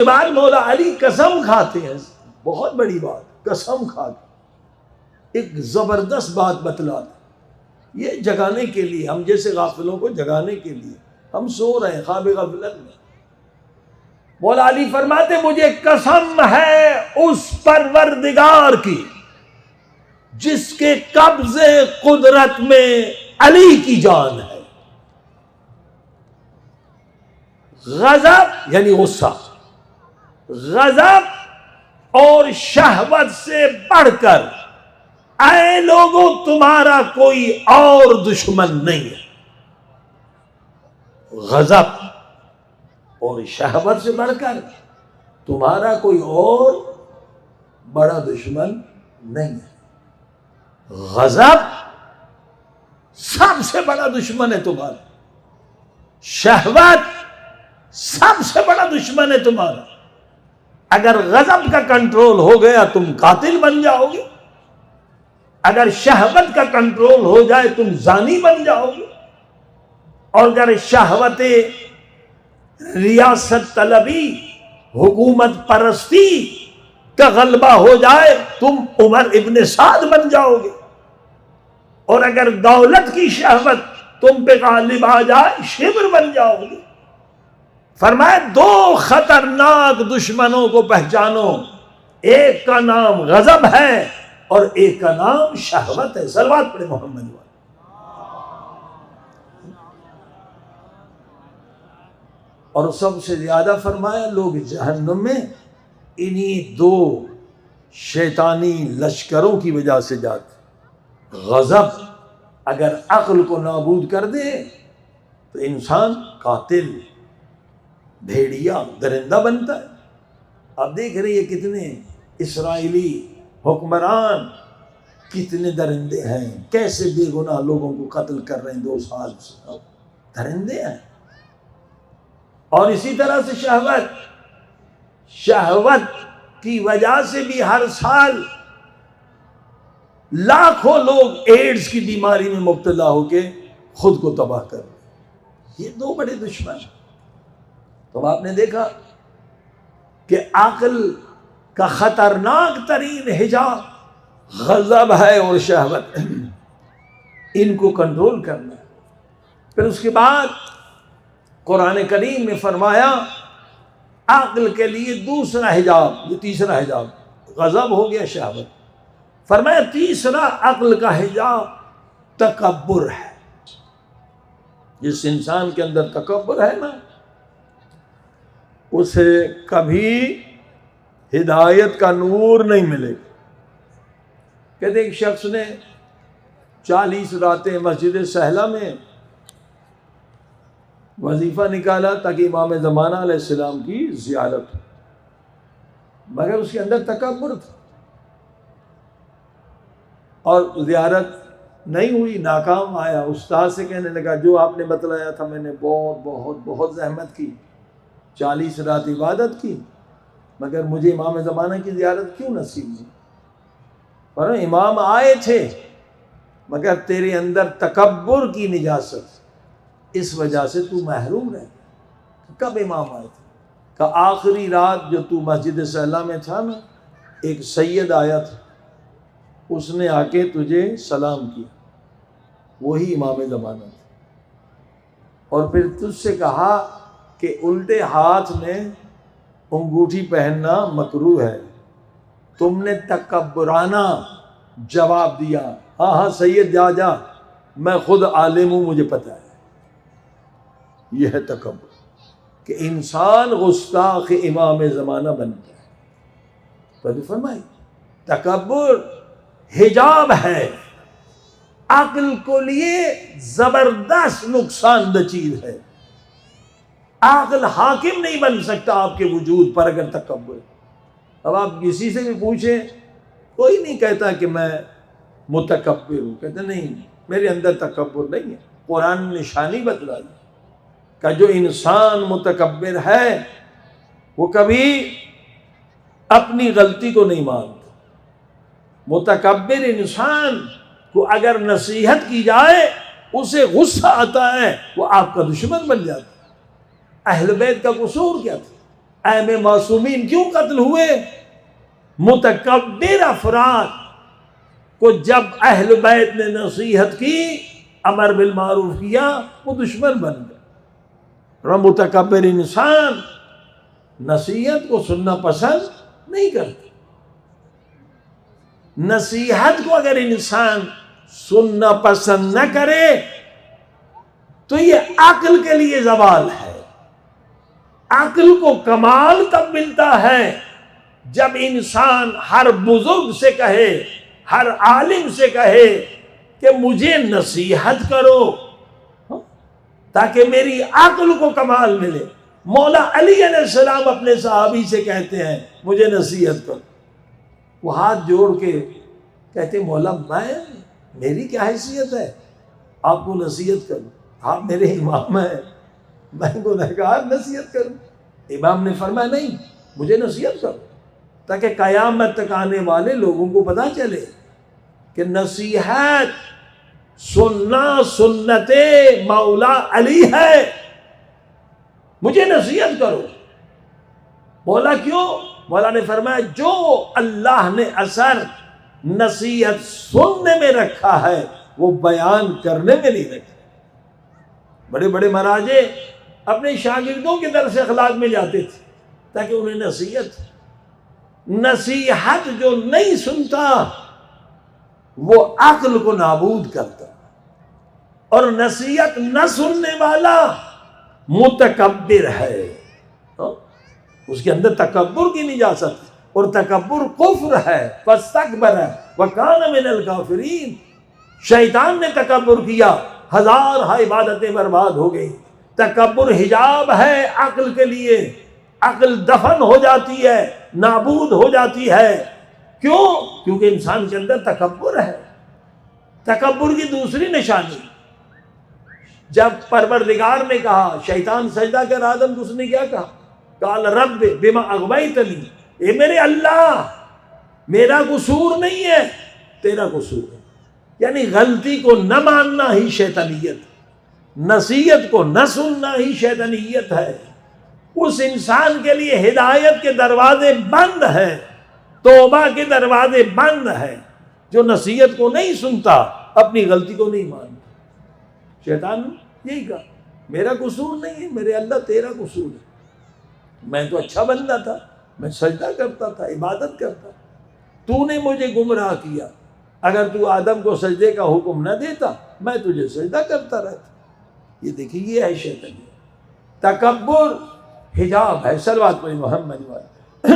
بعد مولا علی قسم کھاتے ہیں، بہت بڑی بات، قسم کھا کے ایک زبردست بات بتلاتے، یہ جگانے کے لیے، ہم جیسے غافلوں کو جگانے کے لیے، ہم سو رہے ہیں خواب غفلت میں۔ مولا علی فرماتے مجھے قسم ہے اس پروردگار کی جس کے قبضے قدرت میں علی کی جان ہے، غضب یعنی غصہ، غضب اور شہوت سے بڑھ کر اے لوگوں تمہارا کوئی اور دشمن نہیں ہے۔ غضب اور شہوت سے بڑھ کر تمہارا کوئی اور بڑا دشمن نہیں ہے۔ غضب سب سے بڑا دشمن ہے تمہارا، شہوت سب سے بڑا دشمن ہے تمہارا۔ اگر غضب کا کنٹرول ہو گیا تم قاتل بن جاؤ گے، اگر شہوت کا کنٹرول ہو جائے تم زانی بن جاؤ گے، اور اگر شہوت ریاست طلبی حکومت پرستی کا غلبہ ہو جائے تم عمر ابن سعد بن جاؤ گے، اور اگر دولت کی شہوت تم پہ غالب آ جائے شبر بن جاؤ گے۔ فرمایا دو خطرناک دشمنوں کو پہچانو، ایک کا نام غضب ہے اور ایک کا نام شہوت ہے۔ صلوات پڑھے محمد والے۔ اور سب سے زیادہ فرمایا لوگ جہنم میں انہی دو شیطانی لشکروں کی وجہ سے جاتے۔ غضب اگر عقل کو نابود کر دے تو انسان قاتل، بھیڑیا، درندہ بنتا ہے۔ آپ دیکھ رہے ہیں کتنے اسرائیلی حکمران کتنے درندے ہیں، کیسے بے گناہ لوگوں کو قتل کر رہے ہیں 2 سال سے، درندے ہیں۔ اور اسی طرح سے شہوت کی وجہ سے بھی ہر سال لاکھوں لوگ ایڈز کی بیماری میں مبتلا ہو کے خود کو تباہ کر رہے ہیں۔ یہ دو بڑے دشمن ہیں۔ تو آپ نے دیکھا کہ عقل کا خطرناک ترین حجاب غضب ہے اور شہوت، ان کو کنٹرول کرنا ہے۔ پھر اس کے بعد قرآن کریم میں فرمایا عقل کے لیے دوسرا حجاب، یہ تیسرا حجاب، غضب ہو گیا، شہوت، فرمایا تیسرا عقل کا حجاب تکبر ہے۔ جس انسان کے اندر تکبر ہے نا اسے کبھی ہدایت کا نور نہیں ملے گا۔ کہتے ایک شخص نے 40 راتیں مسجد سہلہ میں وظیفہ نکالا تاکہ امام زمانہ علیہ السلام کی زیارت ہو، مگر اس کے اندر تکبر تھا اور زیارت نہیں ہوئی، ناکام آیا۔ استاد سے کہنے لگا جو آپ نے بتلایا تھا میں نے بہت بہت بہت زحمت کی، 40 رات عبادت کی، مگر مجھے امام زمانہ کی زیارت کیوں نصیب ہوئی؟ اور امام آئے تھے مگر تیرے اندر تکبر کی نجاست، اس وجہ سے تو محروم رہ۔ کب امام آئے تھے؟ کہ آخری رات جو تو مسجد سہلہ میں تھا نا، ایک سید آیا تھا، اس نے آ کے تجھے سلام کیا، وہی امام زمانہ تھا، اور پھر تجھ سے کہا کہ الٹے ہاتھ میں انگوٹھی پہننا مکروہ ہے، تم نے تکبرانہ جواب دیا، ہاں ہاں سید جا جا، میں خود عالم ہوں مجھے پتہ ہے۔ یہ ہے تکبر، کہ انسان گستاخ امام زمانہ بنتا ہے۔ تو فرمائی تکبر حجاب ہے، عقل کو لیے زبردست نقصان دہ چیز ہے۔ عقل حاکم نہیں بن سکتا آپ کے وجود پر اگر تکبر۔ اب آپ کسی سے بھی پوچھیں کوئی نہیں کہتا کہ میں متکبر ہوں، کہتے نہیں میرے اندر تکبر نہیں ہے۔ قرآن نے نشانی بتلا دی کہ جو انسان متکبر ہے وہ کبھی اپنی غلطی کو نہیں مانتا۔ متکبر انسان کو اگر نصیحت کی جائے اسے غصہ آتا ہے، وہ آپ کا دشمن بن جاتا ہے۔ اہل بیت کا قصور کیا تھا؟ ائمہ معصومین کیوں قتل ہوئے؟ متکبر افراد کو جب اہل بیت نے نصیحت کی، امر بالمعروف کیا، وہ دشمن بن گئے۔ اور متکبر انسان نصیحت کو سننا پسند نہیں کرتا۔ نصیحت کو اگر انسان سننا پسند نہ کرے تو یہ عقل کے لیے زوال ہے۔ عقل کو کمال تب ملتا ہے جب انسان ہر بزرگ سے کہے، ہر عالم سے کہے کہ مجھے نصیحت کرو تاکہ میری عقل کو کمال ملے۔ مولا علی علیہ السلام اپنے صحابی سے کہتے ہیں مجھے نصیحت کرو، وہ ہاتھ جوڑ کے کہتے مولا میری کیا حیثیت ہے آپ کو نصیحت کروں؟ آپ میرے امام ہیں، میں گنہگار نصیحت کروں؟ امام نے فرمایا نہیں، مجھے نصیحت کرو تاکہ قیامت تک آنے والے لوگوں کو پتہ چلے کہ نصیحت سننا سنت مولا علی ہے، مجھے نصیحت کرو۔ مولا کیوں؟ مولا نے فرمایا جو اللہ نے اثر نصیحت سننے میں رکھا ہے وہ بیان کرنے میں نہیں رکھا۔ بڑے بڑے مراجع اپنے شاگردوں کے درس اخلاق میں جاتے تھے تاکہ انہیں نصیحت جو نہیں سنتا وہ عقل کو نابود کرتا، اور نصیحت نہ سننے والا متکبر ہے، اس کے اندر تکبر کی نجاست، اور تکبر کفر ہے، فاستکبر وکان من الکافرین۔ شیطان نے تکبر کیا، ہزارہ عبادتیں برباد ہو گئی۔ تکبر حجاب ہے عقل کے لیے، عقل دفن ہو جاتی ہے، نابود ہو جاتی ہے۔ کیوں؟ کیونکہ انسان کے اندر تکبر ہے۔ تکبر کی دوسری نشانی، جب پروردگار نے کہا شیطان سجدہ کر آدم کو، اس نے کیا کہا؟ قال رب بما اغویتنی، اے میرے اللہ میرا قصور نہیں ہے تیرا قصور ہے۔ یعنی غلطی کو نہ ماننا ہی شیطانیت، نصیحت کو نہ سننا ہی شیطانیت ہے۔ اس انسان کے لیے ہدایت کے دروازے بند ہیں، توبہ کے دروازے بند ہیں جو نصیحت کو نہیں سنتا، اپنی غلطی کو نہیں مانتا۔ شیطان نے یہی کہا میرا قصور نہیں ہے میرے اللہ تیرا قصور ہے، میں تو اچھا بندہ تھا، میں سجدہ کرتا تھا، عبادت کرتا، تو نے مجھے گمراہ کیا، اگر تو آدم کو سجدے کا حکم نہ دیتا میں تجھے سجدہ کرتا رہتا۔ یہ دیکھیے یہ ہے شیطانیت۔ تکبر حجاب ہے۔ صلوات پڑھیں محمد والے۔